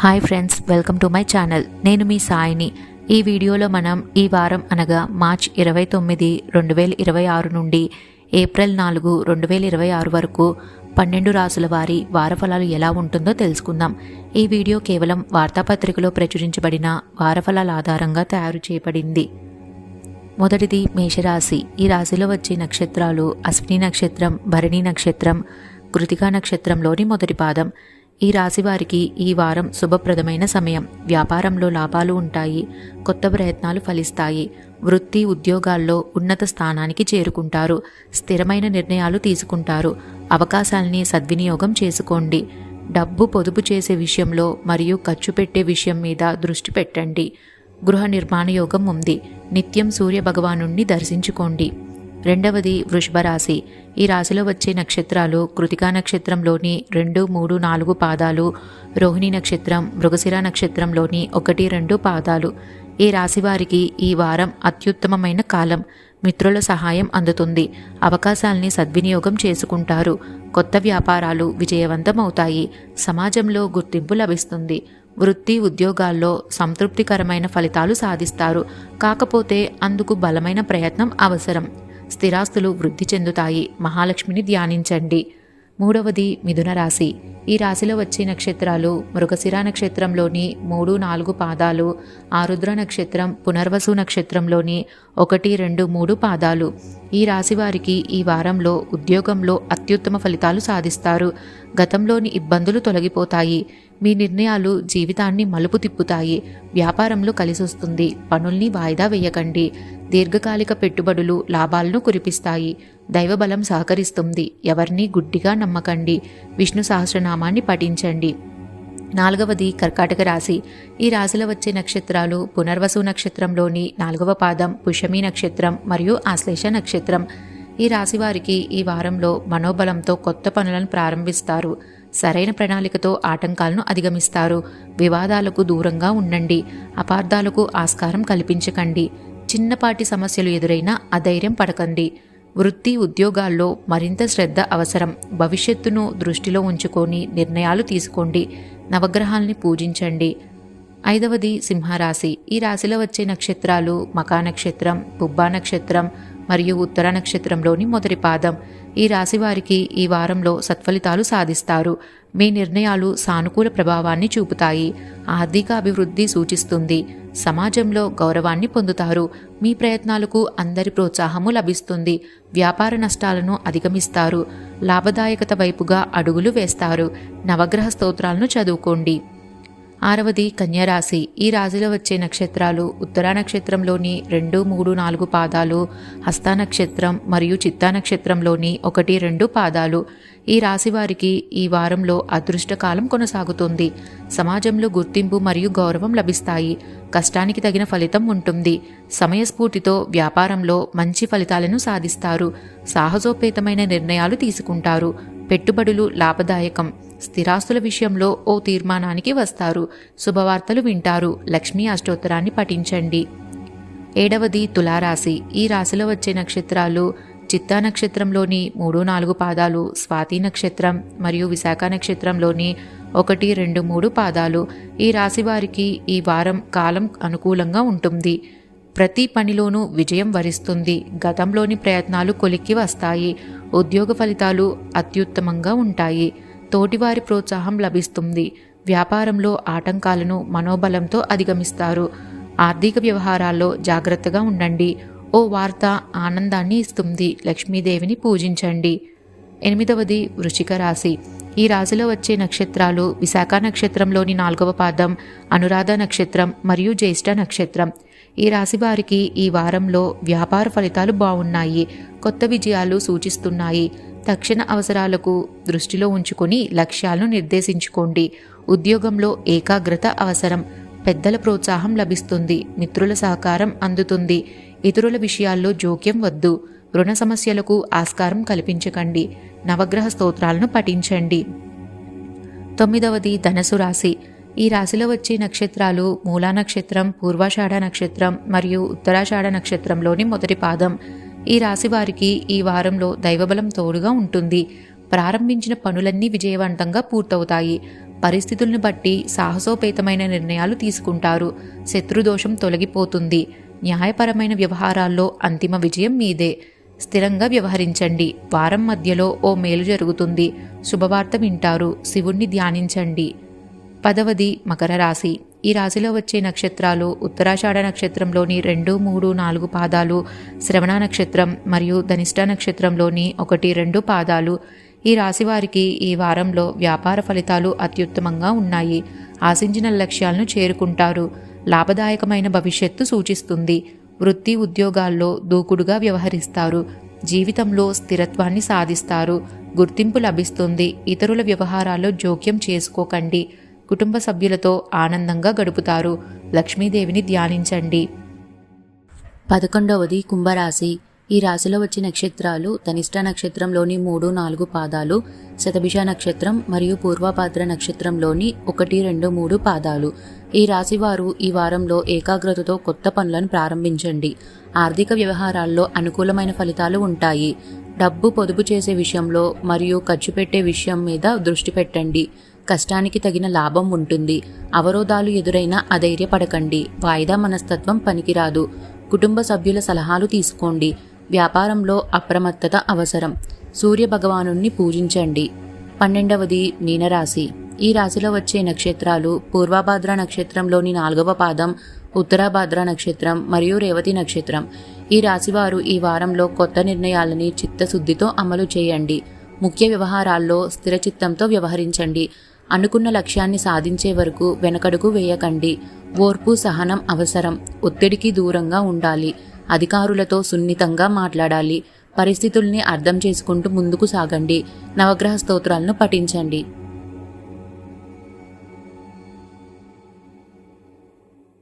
Hi friends, welcome to my channel. నేను మీ సాయిని. ఈ వీడియోలో మనం ఈ వారం అనగా మార్చ్ 29, 2026 నుండి ఏప్రిల్ 4, 2026 వరకు 12 రాసుల వారి వారఫలాలు ఎలా ఉంటుందో తెలుసుకుందాం. ఈ వీడియో కేవలం వార్తాపత్రికలో ప్రచురించబడిన వారఫలాల ఆధారంగా తయారు చేయబడింది. మొదటిది మేషరాశి. ఈ రాశిలో వచ్చే నక్షత్రాలు అశ్విని నక్షత్రం, భరణి నక్షత్రం, కృతికా నక్షత్రంలోని మొదటి పాదం. ఈ రాశి వారికి ఈ వారం శుభప్రదమైన సమయం. వ్యాపారంలో లాభాలు ఉంటాయి. కొత్త ప్రయత్నాలు ఫలిస్తాయి. వృత్తి ఉద్యోగాల్లో ఉన్నత స్థానానికి చేరుకుంటారు. స్థిరమైన నిర్ణయాలు తీసుకుంటారు. అవకాశాలని సద్వినియోగం చేసుకోండి. డబ్బు పొదుపు చేసే విషయంలో మరియు ఖర్చు పెట్టే విషయం మీద దృష్టి పెట్టండి. గృహ నిర్మాణ యోగం ఉంది. నిత్యం సూర్య భగవానుణ్ణి దర్శించుకోండి. రెండవది వృషభ రాశి. ఈ రాశిలో వచ్చే నక్షత్రాలు కృతికా నక్షత్రంలోని 2, 3, 4 పాదాలు, రోహిణి నక్షత్రం, మృగశిర నక్షత్రంలోని 1, 2 పాదాలు. ఈ రాశి వారికి ఈ వారం అత్యుత్తమమైన కాలం. మిత్రుల సహాయం అందుతుంది. అవకాశాల్ని సద్వినియోగం చేసుకుంటారు. కొత్త వ్యాపారాలు విజయవంతమవుతాయి. సమాజంలో గుర్తింపు లభిస్తుంది. వృత్తి ఉద్యోగాల్లో సంతృప్తికరమైన ఫలితాలు సాధిస్తారు. కాకపోతే అందుకు బలమైన ప్రయత్నం అవసరం. స్థిరాస్తులు వృద్ధి చెందుతాయి. మహాలక్ష్మిని ధ్యానించండి. మూడవది మిథున రాశి. ఈ రాశిలో వచ్చే నక్షత్రాలు మృగశిర నక్షత్రంలోని 3, 4 పాదాలు, ఆరుద్ర నక్షత్రం, పునర్వసు నక్షత్రంలోని 1, 2, 3 పాదాలు. ఈ రాశి వారికి ఈ వారంలో ఉద్యోగంలో అత్యుత్తమ ఫలితాలు సాధిస్తారు. గతంలోని ఇబ్బందులు తొలగిపోతాయి. మీ నిర్ణయాలు జీవితాన్ని మలుపు తిప్పుతాయి. వ్యాపారంలో కలిసొస్తుంది. పనుల్ని వాయిదా వేయకండి. దీర్ఘకాలిక పెట్టుబడులు లాభాలను కురిపిస్తాయి. దైవబలం సహకరిస్తుంది. ఎవరినీ గుడ్డిగా నమ్మకండి. విష్ణు సహస్రనామాన్ని పఠించండి. నాలుగవది కర్కాటక రాశి. ఈ రాశిలో వచ్చే నక్షత్రాలు పునర్వసు నక్షత్రంలోని 4వ పాదం, పుష్యమి నక్షత్రం మరియు ఆశ్లేష నక్షత్రం. ఈ రాశి వారికి ఈ వారంలో మనోబలంతో కొత్త పనులను ప్రారంభిస్తారు. సరైన ప్రణాళికతో ఆటంకాలను అధిగమిస్తారు. వివాదాలకు దూరంగా ఉండండి. అపార్థాలకు ఆస్కారం కల్పించకండి. చిన్నపాటి సమస్యలు ఎదురైనా అధైర్యం పడకండి. వృత్తి ఉద్యోగాల్లో మరింత శ్రద్ధ అవసరం. భవిష్యత్తును దృష్టిలో ఉంచుకొని నిర్ణయాలు తీసుకోండి. నవగ్రహాల్ని పూజించండి. ఐదవది సింహరాశి. ఈ రాశిలో వచ్చే నక్షత్రాలు మకా నక్షత్రం, పుబ్బా నక్షత్రం మరియు ఉత్తర నక్షత్రంలోని మొదటి పాదం. ఈ రాశి వారికి ఈ వారంలో సత్ఫలితాలు సాధిస్తారు. మీ నిర్ణయాలు సానుకూల ప్రభావాన్ని చూపుతాయి. ఆర్థిక అభివృద్ధి సూచిస్తుంది. సమాజంలో గౌరవాన్ని పొందుతారు. మీ ప్రయత్నాలకు అందరి ప్రోత్సాహము లభిస్తుంది. వ్యాపార నష్టాలను అధిగమిస్తారు. లాభదాయకత వైపుగా అడుగులు వేస్తారు. నవగ్రహ స్తోత్రాలను చదువుకోండి. ఆరవది కన్యారాశి. ఈ రాశిలో వచ్చే నక్షత్రాలు ఉత్తరా నక్షత్రంలోని 2, 3, 4 పాదాలు, హస్త నక్షత్రం మరియు చిత్తా నక్షత్రంలోని 1, 2 పాదాలు. ఈ రాశి వారికి ఈ వారంలో అదృష్టకాలం కొనసాగుతుంది. సమాజంలో గుర్తింపు మరియు గౌరవం లభిస్తాయి. కష్టానికి తగిన ఫలితం ఉంటుంది. సమయస్ఫూర్తితో వ్యాపారంలో మంచి ఫలితాలను సాధిస్తారు. సాహసోపేతమైన నిర్ణయాలు తీసుకుంటారు. పెట్టుబడులు లాభదాయకం. స్థిరాస్తుల విషయంలో ఓ తీర్మానానికి వస్తారు. శుభవార్తలు వింటారు. లక్ష్మీ అష్టోత్తరాన్ని పఠించండి. ఏడవది తులారాశి. ఈ రాశిలో వచ్చే నక్షత్రాలు చిత్తా నక్షత్రంలోని 3, 4 పాదాలు, స్వాతి నక్షత్రం మరియు విశాఖ నక్షత్రంలోని 1, 2, 3 పాదాలు. ఈ రాశి వారికి ఈ వారం కాలం అనుకూలంగా ఉంటుంది. ప్రతి పనిలోనూ విజయం వరిస్తుంది. గతంలోని ప్రయత్నాలు కొలిక్కి వస్తాయి. ఉద్యోగ ఫలితాలు అత్యుత్తమంగా ఉంటాయి. తోటివారి ప్రోత్సాహం లభిస్తుంది. వ్యాపారంలో ఆటంకాలను మనోబలంతో అధిగమిస్తారు. ఆర్థిక వ్యవహారాల్లో జాగ్రత్తగా ఉండండి. ఓ వార్త ఆనందాన్ని ఇస్తుంది. లక్ష్మీదేవిని పూజించండి. ఎనిమిదవది వృశ్చిక రాశి. ఈ రాశిలో వచ్చే నక్షత్రాలు విశాఖ నక్షత్రంలోని 4వ పాదం, అనురాధ నక్షత్రం మరియు జ్యేష్ఠ నక్షత్రం. ఈ రాశి వారికి ఈ వారంలో వ్యాపార ఫలితాలు బాగున్నాయి. కొత్త విజయాలు సూచిస్తున్నాయి. తక్షణ అవసరాలకు దృష్టిలో ఉంచుకొని లక్ష్యాలను నిర్దేశించుకోండి. ఉద్యోగంలో ఏకాగ్రత అవసరం. పెద్దల ప్రోత్సాహం లభిస్తుంది. మిత్రుల సహకారం అందుతుంది. ఇతరుల విషయాల్లో జోక్యం వద్దు. రుణ సమస్యలకు ఆస్కారం కల్పించకండి. నవగ్రహ స్తోత్రాలను పఠించండి. తొమ్మిదవది ధనసు రాశి. ఈ రాశిలో వచ్చే నక్షత్రాలు మూలా నక్షత్రం, పూర్వాషాఢ నక్షత్రం మరియు ఉత్తరాషాఢ నక్షత్రంలోని మొదటి పాదం. ఈ రాశి వారికి ఈ వారంలో దైవబలం తోడుగా ఉంటుంది. ప్రారంభించిన పనులన్నీ విజయవంతంగా పూర్తవుతాయి. పరిస్థితులను బట్టి సాహసోపేతమైన నిర్ణయాలు తీసుకుంటారు. శత్రుదోషం తొలగిపోతుంది. న్యాయపరమైన వ్యవహారాల్లో అంతిమ విజయం మీదే. స్థిరంగా వ్యవహరించండి. వారం మధ్యలో ఓ మేలు జరుగుతుంది. శుభవార్త వింటారు. శివుణ్ణి ధ్యానించండి. 10వది మకర రాశి. ఈ రాశిలో వచ్చే నక్షత్రాలు ఉత్తరాషాఢ నక్షత్రంలోని 2, 3, 4 పాదాలు, శ్రవణ నక్షత్రం మరియు ధనిష్ట నక్షత్రంలోని 1, 2 పాదాలు. ఈ రాశి వారికి ఈ వారంలో వ్యాపార ఫలితాలు అత్యుత్తమంగా ఉన్నాయి. ఆశించిన లక్ష్యాలను చేరుకుంటారు. లాభదాయకమైన భవిష్యత్తు సూచిస్తుంది. వృత్తి ఉద్యోగాల్లో దూకుడుగా వ్యవహరిస్తారు. జీవితంలో స్థిరత్వాన్ని సాధిస్తారు. గుర్తింపు లభిస్తుంది. ఇతరుల వ్యవహారాల్లో జోక్యం చేసుకోకండి. కుటుంబ సభ్యులతో ఆనందంగా గడుపుతారు. లక్ష్మీదేవిని ధ్యానించండి. 11వది కుంభరాశి. ఈ రాశిలో వచ్చే నక్షత్రాలు ధనిష్ట నక్షత్రంలోని 3, 4 పాదాలు, శతభిష నక్షత్రం మరియు పూర్వభాద్ర నక్షత్రంలోని 1, 2, 3 పాదాలు. ఈ రాశి వారు ఈ వారంలో ఏకాగ్రతతో కొత్త పనులను ప్రారంభించండి. ఆర్థిక వ్యవహారాల్లో అనుకూలమైన ఫలితాలు ఉంటాయి. డబ్బు పొదుపు చేసే విషయంలో మరియు ఖర్చు పెట్టే విషయం మీద దృష్టి పెట్టండి. కష్టానికి తగిన లాభం ఉంటుంది. అవరోధాలు ఎదురైనా అధైర్యపడకండి. వాయిదా మనస్తత్వం పనికిరాదు. కుటుంబ సభ్యుల సలహాలు తీసుకోండి. వ్యాపారంలో అప్రమత్తత అవసరం. సూర్య భగవానుణ్ణి పూజించండి. 12వది మీనరాశి. ఈ రాశిలో వచ్చే నక్షత్రాలు పూర్వభాద్ర నక్షత్రంలోని 4వ పాదం, ఉత్తరాభాద్ర నక్షత్రం మరియు రేవతి నక్షత్రం. ఈ రాశివారు ఈ వారంలో కొత్త నిర్ణయాలని చిత్తశుద్ధితో అమలు చేయండి. ముఖ్య వ్యవహారాల్లో స్థిరచిత్తంతో వ్యవహరించండి. అనుకున్న లక్ష్యాన్ని సాధించే వరకు వెనకడుగు వేయకండి. ఓర్పు, సహనం అవసరం. ఒత్తిడికి దూరంగా ఉండాలి. అధికారులతో సున్నితంగా మాట్లాడాలి. పరిస్థితుల్ని అర్థం చేసుకుంటూ ముందుకు సాగండి. నవగ్రహ స్తోత్రాలను పఠించండి.